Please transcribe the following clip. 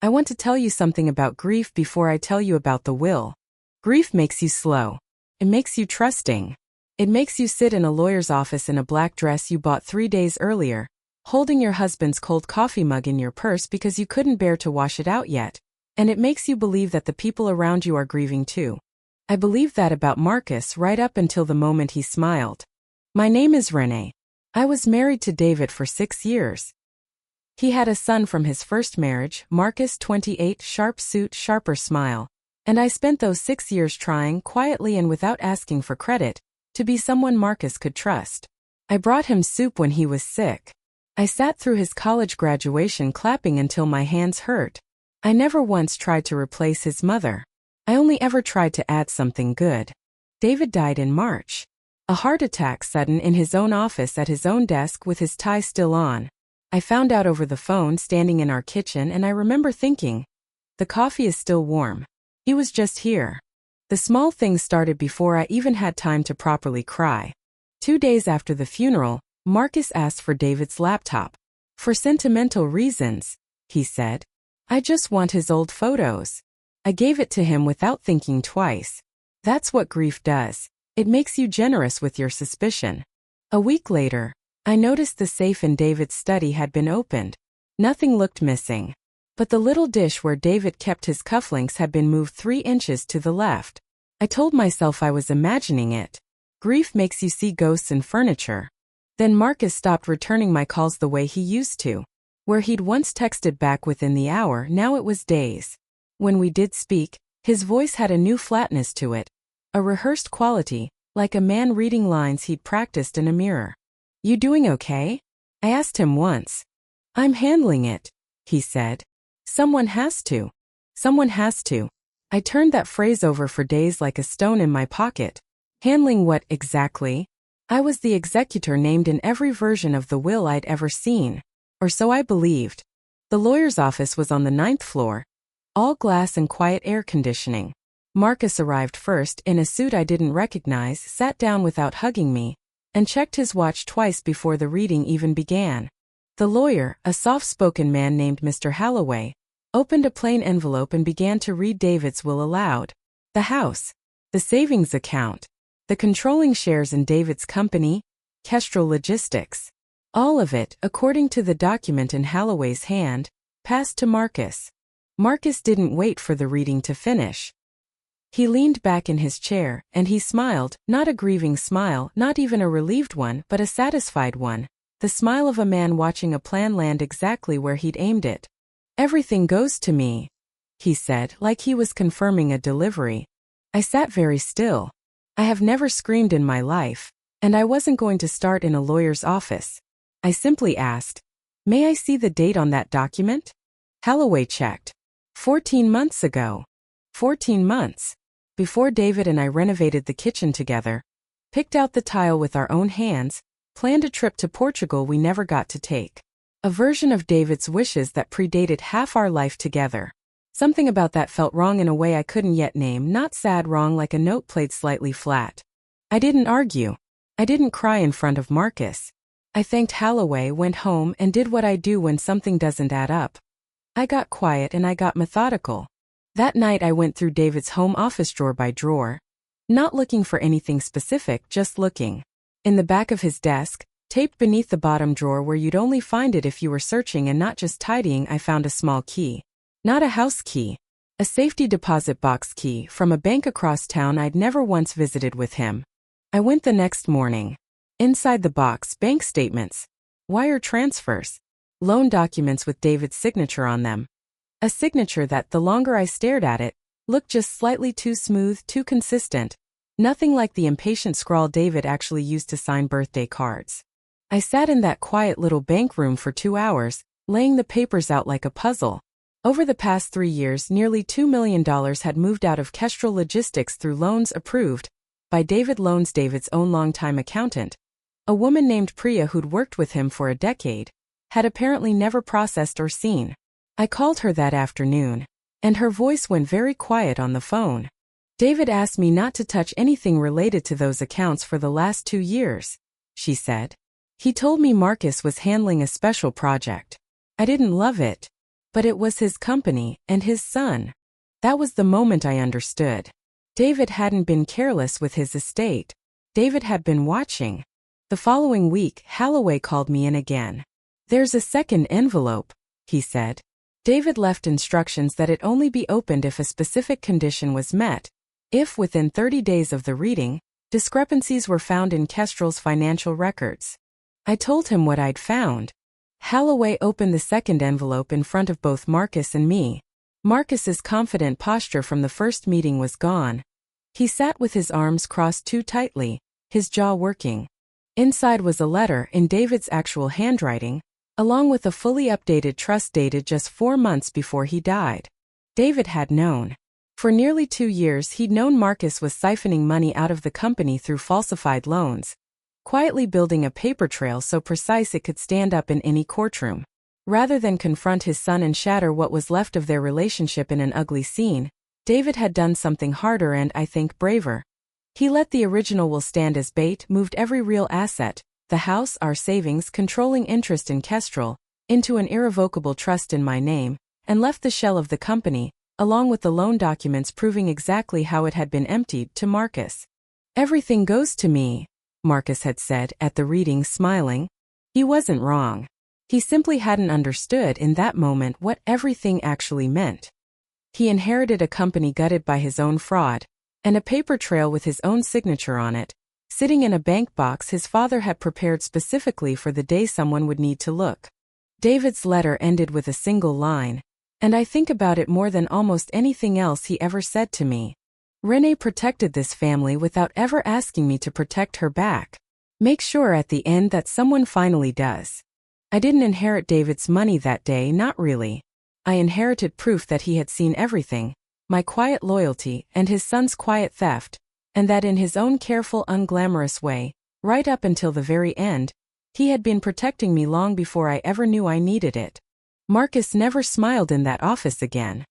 I want to tell you something about grief before I tell you about the will. Grief makes you slow. It makes you trusting. It makes you sit in a lawyer's office in a black dress you bought 3 days earlier, holding your husband's cold coffee mug in your purse because you couldn't bear to wash it out yet. And it makes you believe that the people around you are grieving too. I believed that about Marcus right up until the moment he smiled. My name is Renee. I was married to David for 6 years. He had a son from his first marriage, Marcus 28, sharp suit, sharper smile. And I spent those 6 years trying, quietly and without asking for credit, to be someone Marcus could trust. I brought him soup when he was sick. I sat through his college graduation clapping until my hands hurt. I never once tried to replace his mother. I only ever tried to add something good. David died in March. A heart attack sudden in his own office at his own desk with his tie still on. I found out over the phone standing in our kitchen, and I remember thinking, the coffee is still warm. He was just here. The small things started before I even had time to properly cry. 2 days after the funeral, Marcus asked for David's laptop. For sentimental reasons, he said. I just want his old photos. I gave it to him without thinking twice. That's what grief does. It makes you generous with your suspicion. A week later, I noticed the safe in David's study had been opened. Nothing looked missing. But the little dish where David kept his cufflinks had been moved 3 inches to the left. I told myself I was imagining it. Grief makes you see ghosts in furniture. Then Marcus stopped returning my calls the way he used to. Where he'd once texted back within the hour, now it was days. When we did speak, his voice had a new flatness to it. A rehearsed quality, like a man reading lines he'd practiced in a mirror. You doing okay? I asked him once. I'm handling it, he said. Someone has to. Someone has to. I turned that phrase over for days like a stone in my pocket. Handling what exactly? I was the executor named in every version of the will I'd ever seen. Or so I believed. The lawyer's office was on the 9th floor. All glass and quiet air conditioning. Marcus arrived first in a suit I didn't recognize, sat down without hugging me, and checked his watch twice before the reading even began. The lawyer, a soft-spoken man named Mr. Halloway, opened a plain envelope and began to read David's will aloud. The house, the savings account, the controlling shares in David's company, Kestrel Logistics. All of it, according to the document in Halloway's hand, passed to Marcus. Marcus didn't wait for the reading to finish. He leaned back in his chair, and he smiled, not a grieving smile, not even a relieved one, but a satisfied one. The smile of a man watching a plan land exactly where he'd aimed it. Everything goes to me, he said, like he was confirming a delivery. I sat very still. I have never screamed in my life, and I wasn't going to start in a lawyer's office. I simply asked, may I see the date on that document? Halloway checked. 14 months ago. 14 months. Before David and I renovated the kitchen together, picked out the tile with our own hands, planned a trip to Portugal we never got to take. A version of David's wishes that predated half our life together. Something about that felt wrong in a way I couldn't yet name, not sad wrong like a note played slightly flat. I didn't argue. I didn't cry in front of Marcus. I thanked Halloway, went home, and did what I do when something doesn't add up. I got quiet and I got methodical. That night I went through David's home office drawer by drawer. Not looking for anything specific, just looking. In the back of his desk, taped beneath the bottom drawer where you'd only find it if you were searching and not just tidying, I found a small key. Not a house key. A safety deposit box key from a bank across town I'd never once visited with him. I went the next morning. Inside the box, bank statements, wire transfers, loan documents with David's signature on them. A signature that, the longer I stared at it, looked just slightly too smooth, too consistent. Nothing like the impatient scrawl David actually used to sign birthday cards. I sat in that quiet little bank room for 2 hours, laying the papers out like a puzzle. Over the past 3 years, nearly $2 million had moved out of Kestrel Logistics through loans approved by David Loans, David's own longtime accountant. A woman named Priya who'd worked with him for a decade, had apparently never processed or seen. I called her that afternoon, and her voice went very quiet on the phone. David asked me not to touch anything related to those accounts for the last 2 years, she said. He told me Marcus was handling a special project. I didn't love it, But it was his company and his son. That was the moment I understood. David hadn't been careless with his estate. David had been watching. The following week, Holloway called me in again. "There's a second envelope," he said. David left instructions that it only be opened if a specific condition was met. If, within 30 days of the reading, discrepancies were found in Kestrel's financial records. I told him what I'd found. Holloway opened the second envelope in front of both Marcus and me. Marcus's confident posture from the first meeting was gone. He sat with his arms crossed too tightly, his jaw working. Inside was a letter in David's actual handwriting, along with a fully updated trust dated just 4 months before he died. David had known. For nearly 2 years he'd known Marcus was siphoning money out of the company through falsified loans, quietly building a paper trail so precise it could stand up in any courtroom. Rather than confront his son and shatter what was left of their relationship in an ugly scene, David had done something harder and, I think, braver. He let the original will stand as bait, moved every real asset, the house, our savings, controlling interest in Kestrel, into an irrevocable trust in my name, and left the shell of the company, along with the loan documents proving exactly how it had been emptied, to Marcus. "Everything goes to me," Marcus had said at the reading, smiling. He wasn't wrong. He simply hadn't understood in that moment what everything actually meant. He inherited a company gutted by his own fraud, and a paper trail with his own signature on it, sitting in a bank box his father had prepared specifically for the day someone would need to look. David's letter ended with a single line, and I think about it more than almost anything else he ever said to me. "Renee protected this family without ever asking me to protect her back. Make sure at the end that someone finally does." I didn't inherit David's money that day, not really. I inherited proof that he had seen everything, my quiet loyalty and his son's quiet theft, and that in his own careful, unglamorous way, right up until the very end, he had been protecting me long before I ever knew I needed it. Marcus never smiled in that office again.